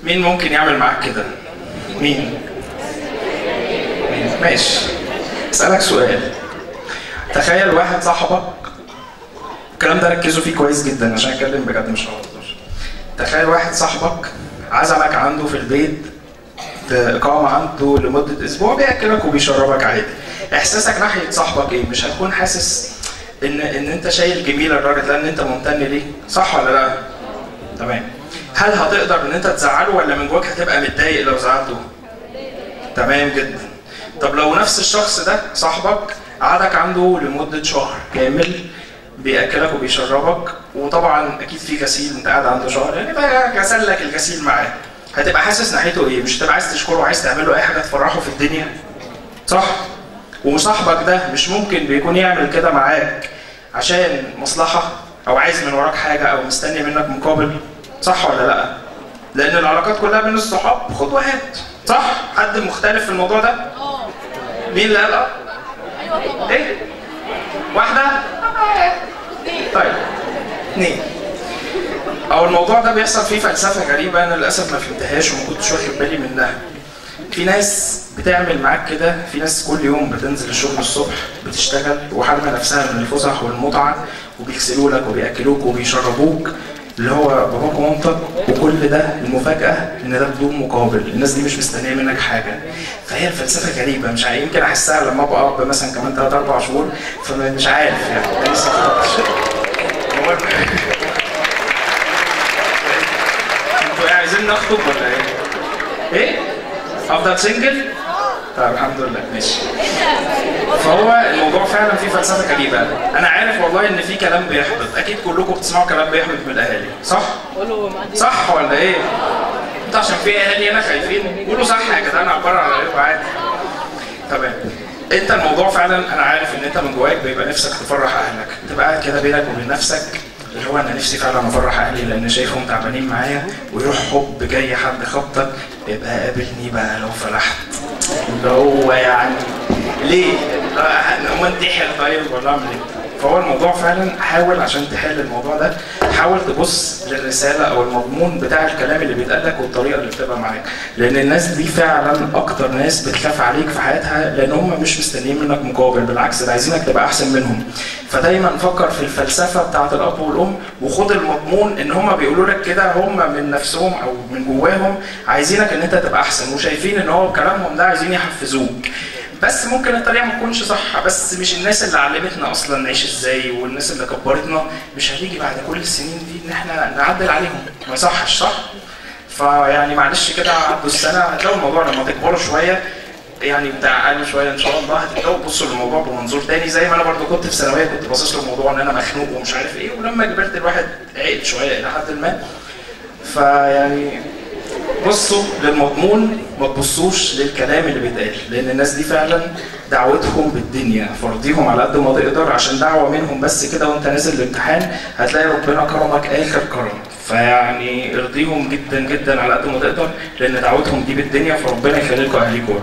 مين ممكن يعمل معاك كده؟ مين؟ ماشي. اسألك سؤال. تخيل واحد صاحبك، الكلام ده ركزوا فيه كويس جدا عشان اتكلم بجد مش هقدر. تخيل واحد صاحبك عزمك عنده في البيت إقامة عنده لمدة أسبوع، بياكلك وبيشربك عادي. إحساسك ناحية صاحبك إيه؟ مش هتكون حاسس إن أنت شايل جميل الراجل ده، إن أنت ممتن ليه؟ صح ولا لا؟ تمام. هل هتقدر إن أنت تزعله ولا من جواك هتبقى متضايق لو زعلته؟ تمام جدا. طب لو نفس الشخص ده صاحبك قعدك عنده لمدة شهر كامل بياكلك وبيشربك، وطبعا اكيد في غسيل، انت قاعد عنده شهر يعني بقى غسل لك الغسيل معاه، هتبقى حاسس ناحيته ايه؟ مش هتبقى عايز تشكره وعايز تعمل له اي حاجه تفرحه في الدنيا؟ صح؟ وصاحبك ده مش ممكن بيكون يعمل كده معاك عشان مصلحه او عايز من وراك حاجه او مستني منك مقابل؟ صح ولا لا؟ لان العلاقات كلها بين الصحاب خد وهات، صح؟ حد مختلف في الموضوع ده؟ مين اللي قال ايوه طبعا. ايه؟ واحده؟ طيب 2. او الموضوع ده بيحصل فيه فلسفه غريبه انا للاسف ما فهمتهاش وما كنتش واخد بالي منها. في ناس بتعمل معاك كده، في ناس كل يوم بتنزل الشغل الصبح بتشتغل وحارمه نفسها من الفسح والمتعه، وبيغسلوا لك وبياكلوك وبيشربوك اللي هو باباك ومامتك، وكل ده المفاجاه ان ده بدون مقابل، الناس دي مش مستنيه منك حاجه. فهي الفلسفه غريبه، مش عارف، يمكن احسها لما ابقى اب مثلا كمان 3 4 شهور، فمش عارف يعني لسه انتوا عايزين نخطب ولا ايه؟ ايه؟ افضل سنجل؟ طيب الحمد لله ماشي. فهو الموضوع فعلا فيه فلسفه غريبه. انا عارف والله ان في كلام بيحبط، اكيد كلكم بتسمعوا كلام بيحبط من الاهالي، صح؟ صح ولا ايه؟ انتوا عشان في اهالي هنا خايفين قولوا صح يا جدعان، عبارة على ايه عادي. تمام. انت الموضوع فعلا انا عارف ان انت من جواك بيبقى نفسك تفرح اهلك، تبقى قاعد كده بينك وبين نفسك اللي هو انا نفسي فعلا افرح اهلي لان شايفهم تعبانين معايا، ويروح حب جاي حد خبطك يبقى قابلني بقى لو فلحت، اللي هو يعني ليه؟ هو انتحر طيب ولا اعمل ايه؟ فهو الموضوع فعلا حاول عشان تحل الموضوع ده، حاول تبص للرساله او المضمون بتاع الكلام اللي بيتقال لك والطريقه اللي بتبقى معاك، لان الناس دي فعلا اكتر ناس بتخاف عليك في حياتها، لان هم مش مستنيين منك مقابل، بالعكس ده عايزينك تبقى احسن منهم. فدايما فكر في الفلسفه بتاعت الاب والام، وخد المضمون ان هم بيقولوا لك كده، هم من نفسهم او من جواهم عايزينك ان انت تبقى احسن، وشايفين ان هو كلامهم ده عايزين يحفزوك. بس ممكن الطريقه ما تكونش صح، بس مش الناس اللي علمتنا اصلا نعيش ازاي والناس اللي كبرتنا مش هتيجي بعد كل السنين دي ان احنا نعدل عليهم، ما يصحش، صح؟ فيعني معلش كده عدوا السنه، هتلاقوا الموضوع لما تكبروا شويه يعني بتعقلوا شويه ان شاء الله، هتبداوا تبصوا للموضوع بمنظور تاني، زي ما انا برضو كنت في ثانويه كنت باصص للموضوع ان انا مخنوق ومش عارف ايه، ولما كبرت الواحد عقل شويه الى حد ما. فيعني بصوا للمضمون، ما تبصوش للكلام اللي بيتقال، لان الناس دي فعلا دعوتهم بالدنيا، فرضيهم على قد ما تقدر عشان دعوه منهم بس كده، وانت نازل الامتحان هتلاقي ربنا كرمك اخر كرم. فيعني ارضيهم جدا جدا على قد ما تقدر، لان دعوتهم دي بالدنيا، فربنا يخلي لكم اهاليكم.